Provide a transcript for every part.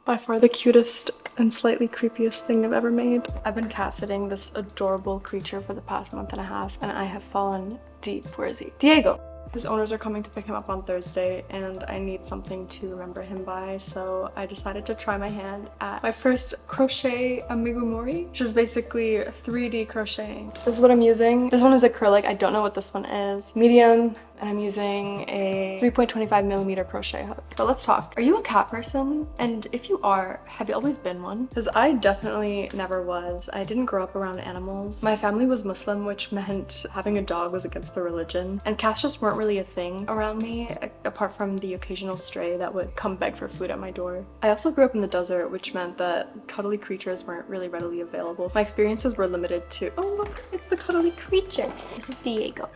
By far the cutest and slightly creepiest thing I've ever made. I've been cat sitting this adorable creature for the past month and a half, and I have fallen deep. Where is he? Diego! His owners are coming to pick him up on Thursday, and I need something to remember him by, so I decided to try my hand at my first crochet amigurumi, which is basically 3D crocheting. This is what I'm using. This one is acrylic. I don't know what this one is. Medium, and I'm using a 3.25mm crochet hook. But let's talk. Are you a cat person? And if you are, have you always been one? Because I definitely never was. I didn't grow up around animals. My family was Muslim, which meant having a dog was against the religion, and cats just weren't really a thing around me, apart from the occasional stray that would come beg for food at my door. I also grew up in the desert, which meant that cuddly creatures weren't really readily available. My experiences were limited to, oh look, it's the cuddly creature. This is Diego,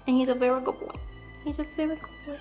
and he's a very good boy. He's a very good boy.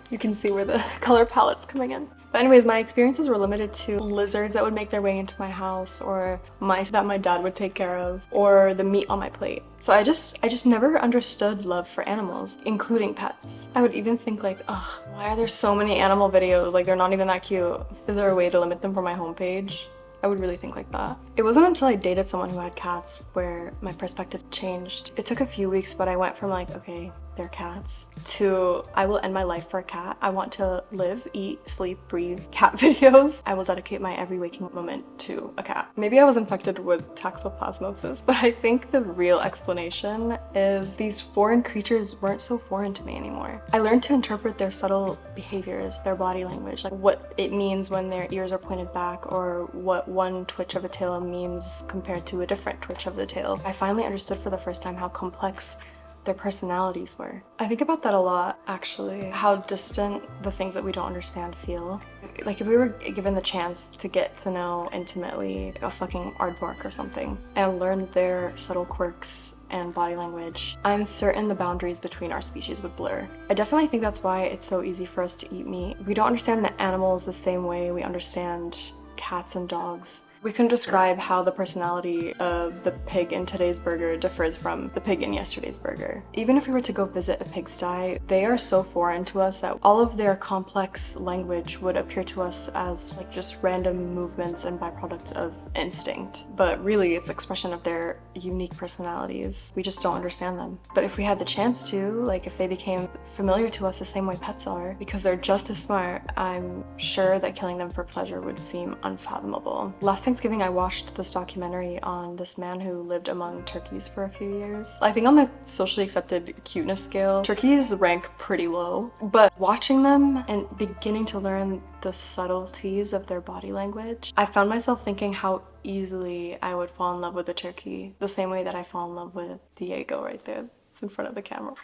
You can see where the color palette's coming in. But anyways, my experiences were limited to lizards that would make their way into my house, or mice that my dad would take care of, or the meat on my plate. So I just never understood love for animals, including pets. I would even think like, ugh, why are there so many animal videos? Like, they're not even that cute. Is there a way to limit them from my homepage? I would really think like that. It wasn't until I dated someone who had cats where my perspective changed. It took a few weeks, but I went from like, okay, they're cats, to I will end my life for a cat. I want to live, eat, sleep, breathe cat videos. I will dedicate my every waking moment to a cat. Maybe I was infected with toxoplasmosis, but I think the real explanation is these foreign creatures weren't so foreign to me anymore. I learned to interpret their subtle behaviors, their body language, like what it means when their ears are pointed back, or what one twitch of a tail means compared to a different twitch of the tail. I finally understood for the first time how complex their personalities were. I think about that a lot, actually, how distant the things that we don't understand feel. Like if we were given the chance to get to know intimately a fucking aardvark or something and learn their subtle quirks and body language, I'm certain the boundaries between our species would blur. I definitely think that's why it's so easy for us to eat meat. We don't understand the animals the same way we understand cats and dogs. We can describe how the personality of the pig in today's burger differs from the pig in yesterday's burger. Even if we were to go visit a pigsty, they are so foreign to us that all of their complex language would appear to us as like just random movements and byproducts of instinct. But really, it's expression of their unique personalities. We just don't understand them. But if we had the chance to, like if they became familiar to us the same way pets are, because they're just as smart, I'm sure that killing them for pleasure would seem unfathomable. Last Thanksgiving, I watched this documentary on this man who lived among turkeys for a few years. I think on the socially accepted cuteness scale, turkeys rank pretty low, but watching them and beginning to learn the subtleties of their body language, I found myself thinking how easily I would fall in love with a turkey, the same way that I fall in love with Diego right there. It's in front of the camera.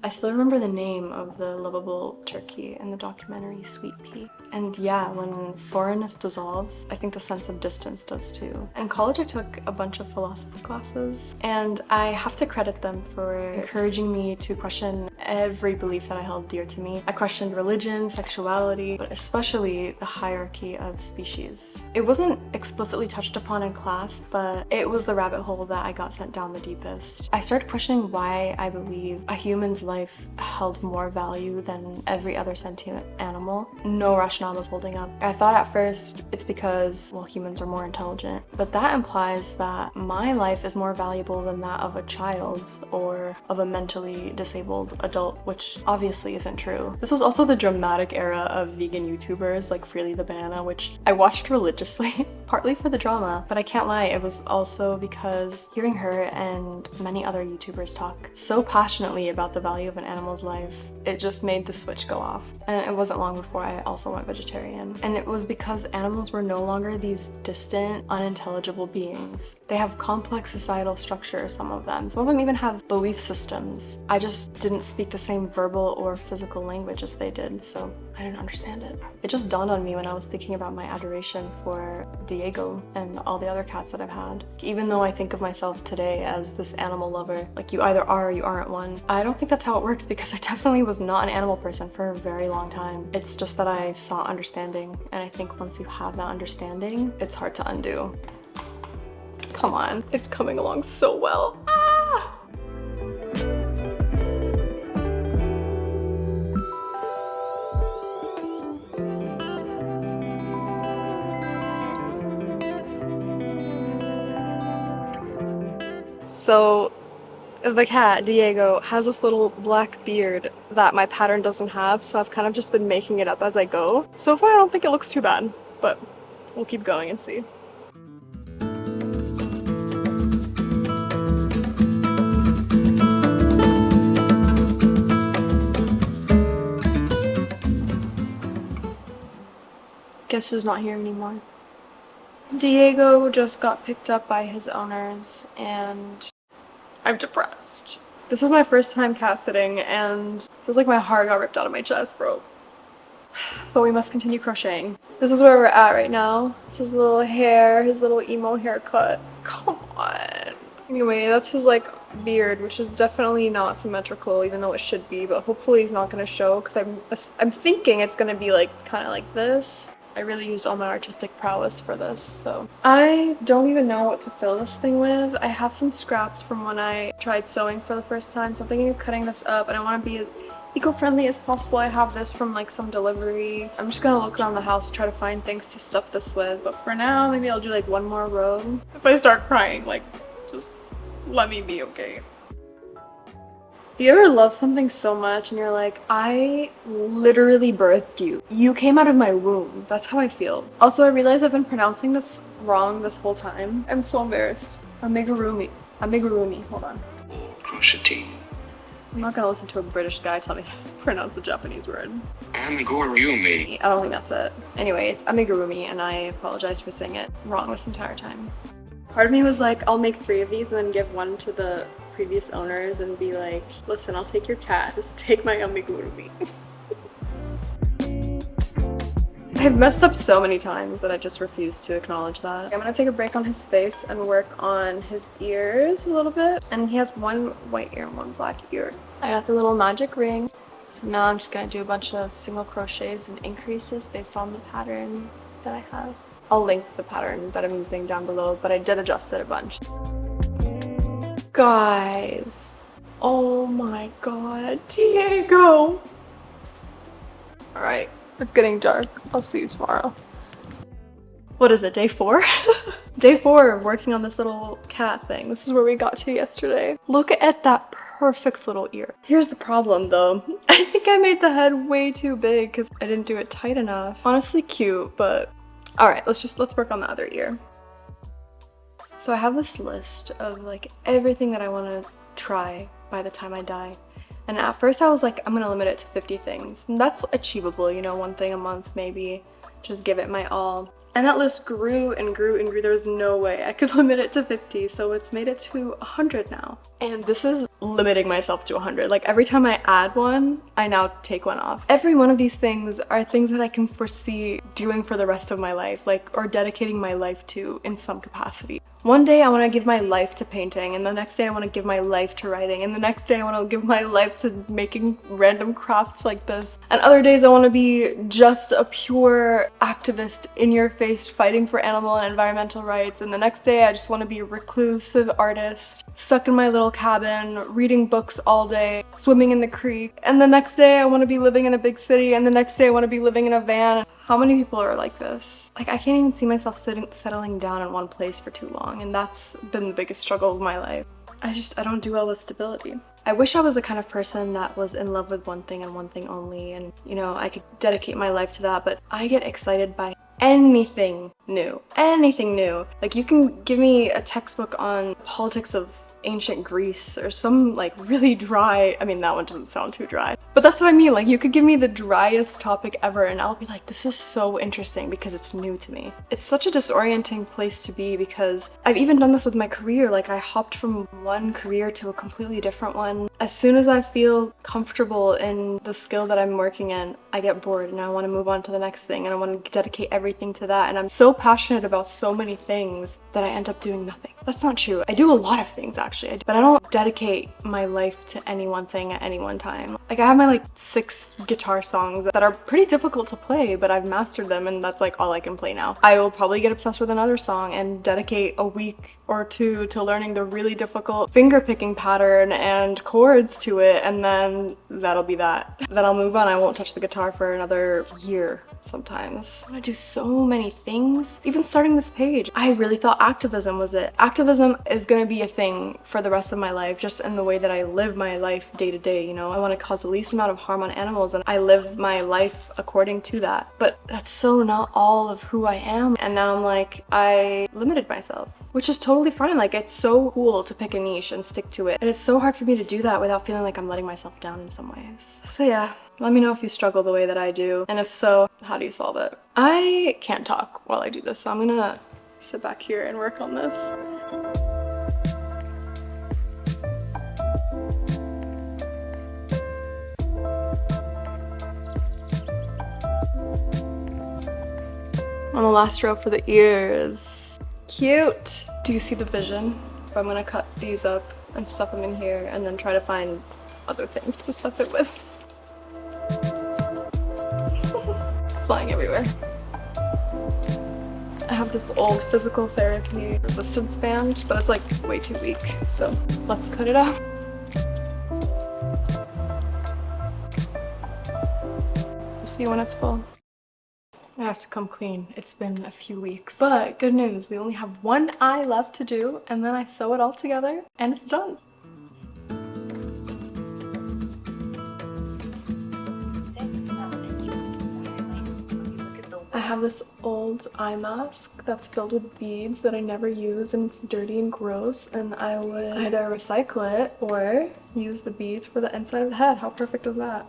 I still remember the name of the lovable turkey in the documentary, Sweet Pea. And yeah, when foreignness dissolves, I think the sense of distance does too. In college, I took a bunch of philosophy classes, and I have to credit them for encouraging me to question every belief that I held dear to me. I questioned religion, sexuality, but especially the hierarchy of species. It wasn't explicitly touched upon in class, but it was the rabbit hole that I got sent down the deepest. I started questioning why I believe a human's life held more value than every other sentient animal. No rationale was holding up. I thought at first it's because, well, humans are more intelligent, but that implies that my life is more valuable than that of a child or of a mentally disabled adult, which obviously isn't true. This was also the dramatic era of vegan YouTubers like Freely the Banana, which I watched religiously, partly for the drama, but I can't lie, it was also because hearing her and many other YouTubers talk so passionately about the value of an animal's life, it just made the switch go off. And it wasn't long before I also went vegetarian. And it was because animals were no longer these distant, unintelligible beings. They have complex societal structures, some of them. Some of them even have belief systems. I just didn't speak the same verbal or physical language as they did, so I didn't understand it. It just dawned on me when I was thinking about my adoration for Diego and all the other cats that I've had. Even though I think of myself today as this animal lover, like you either are or you aren't one, I don't think that's how it works, because I definitely was not an animal person for a very long time. It's just that I sought understanding, and I think once you have that understanding, it's hard to undo. Come on, it's coming along so well. So the cat, Diego, has this little black beard that my pattern doesn't have, so I've kind of just been making it up as I go. So far I don't think it looks too bad, but we'll keep going and see. Guess who's not here anymore? Diego just got picked up by his owners and I'm depressed. This was my first time cat sitting and it feels like my heart got ripped out of my chest, bro. But we must continue crocheting. This is where we're at right now. This is little hair, his little emo haircut. Come on. Anyway, that's his like beard, which is definitely not symmetrical, even though it should be, but hopefully he's not gonna show because I'm thinking it's gonna be like kind of like this. I really used all my artistic prowess for this, so. I don't even know what to fill this thing with. I have some scraps from when I tried sewing for the first time, so I'm thinking of cutting this up, and I want to be as eco-friendly as possible. I have this from like some delivery. I'm just gonna look around the house to try to find things to stuff this with, but for now, maybe I'll do like one more row. If I start crying, like, just let me be, okay? You ever love something so much and you're like, I literally birthed you. You came out of my womb. That's how I feel. Also, I realize I've been pronouncing this wrong this whole time. I'm so embarrassed. Amigurumi. Amigurumi. Hold on. Crochet. I'm not gonna listen to a British guy tell me how to pronounce a Japanese word. Amigurumi. I don't think that's it. Anyway, it's amigurumi and I apologize for saying it wrong this entire time. Part of me was like, I'll make 3 of these and then give one to the previous owners and be like, listen, I'll take your cat, just take my amigurumi. I've messed up so many times, but I just refuse to acknowledge that. I'm gonna take a break on his face and work on his ears a little bit. And he has one white ear and one black ear. I got the little magic ring. So now I'm just gonna do a bunch of single crochets and increases based on the pattern that I have. I'll link the pattern that I'm using down below, but I did adjust it a bunch. Guys, oh my god, Diego! Alright, it's getting dark. I'll see you tomorrow. What is it, day 4? Day 4 of working on this little cat thing. This is where we got to yesterday. Look at that perfect little ear. Here's the problem though. I think I made the head way too big because I didn't do it tight enough. Honestly cute, but alright, let's work on the other ear. So I have this list of like everything that I want to try by the time I die. And at first I was like, I'm gonna limit it to 50 things. And that's achievable, you know, 1 thing a month maybe. Just give it my all. And that list grew and grew and grew. There was no way I could limit it to 50, so it's made it to 100 now. And this is limiting myself to 100. Like every time I add one, I now take one off. Every one of these things are things that I can foresee doing for the rest of my life, like, or dedicating my life to in some capacity. One day I want to give my life to painting, and the next day I want to give my life to writing, and the next day I want to give my life to making random crafts like this. And other days I want to be just a pure activist, in-your-face, fighting for animal and environmental rights, and the next day I just want to be a reclusive artist, stuck in my little cabin, reading books all day, swimming in the creek, and the next day I want to be living in a big city, and the next day I want to be living in a van. How many people are like this? Like, I can't even see myself settling down in one place for too long, and that's been the biggest struggle of my life. I don't do well with stability. I wish I was the kind of person that was in love with one thing and one thing only, and, you know, I could dedicate my life to that, but I get excited by anything new. Anything new. Like, you can give me a textbook on politics of ancient Greece or some like really dry, I mean that one doesn't sound too dry, but that's what I mean. Like, you could give me the driest topic ever and I'll be like, this is so interesting because it's new to me. It's such a disorienting place to be because I've even done this with my career. Like, I hopped from one career to a completely different one. As soon as I feel comfortable in the skill that I'm working in, I get bored and I want to move on to the next thing and I want to dedicate everything to that, and I'm so passionate about so many things that I end up doing nothing. That's not true. I do a lot of things actually, but I don't dedicate my life to any one thing at any one time. Like, I have my like 6 guitar songs that are pretty difficult to play, but I've mastered them and that's like all I can play now. I will probably get obsessed with another song and dedicate a week or 2 to learning the really difficult finger picking pattern and chords to it, and then that'll be that. Then I'll move on. I won't touch the guitar for another year. sometimes. I want to do so many things. Even starting this page, I really thought activism was it. Activism is gonna be a thing for the rest of my life, just in the way that I live my life day to day, you know? I want to cause the least amount of harm on animals, and I live my life according to that. But that's so not all of who I am. And now I'm like, I limited myself, which is totally fine. Like, it's so cool to pick a niche and stick to it. And it's so hard for me to do that without feeling like I'm letting myself down in some ways. So yeah, let me know if you struggle the way that I do. And if so, how do you solve it? I can't talk while I do this, so I'm gonna sit back here and work on this. On the last row for the ears. Cute! Do you see the vision? I'm gonna cut these up and stuff them in here and then try to find other things to stuff it with. It's flying everywhere. I have this old physical therapy resistance band, but it's like way too weak, so let's cut it out. I'll see you when it's full. I have to come clean. It's been a few weeks. But good news, we only have one eye left to do, and then I sew it all together, and it's done. I have this old eye mask that's filled with beads that I never use, and it's dirty and gross, and I would either recycle it or use the beads for the inside of the head. How perfect is that?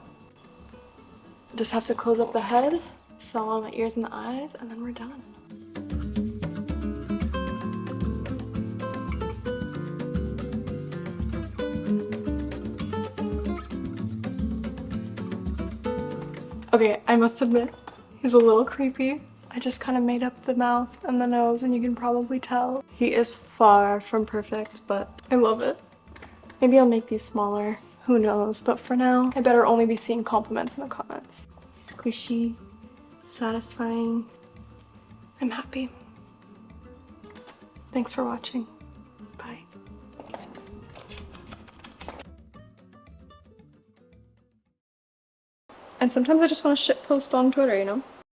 Just have to close up the head, sew on my ears and the eyes, and then we're done. Okay, I must admit, he's a little creepy. I just kind of made up the mouth and the nose, and you can probably tell. He is far from perfect, but I love it. Maybe I'll make these smaller, who knows, but for now, I better only be seeing compliments in the comments. Squishy, satisfying. I'm happy. Thanks for watching. Bye. Kisses. And sometimes I just want to shitpost on Twitter, you know?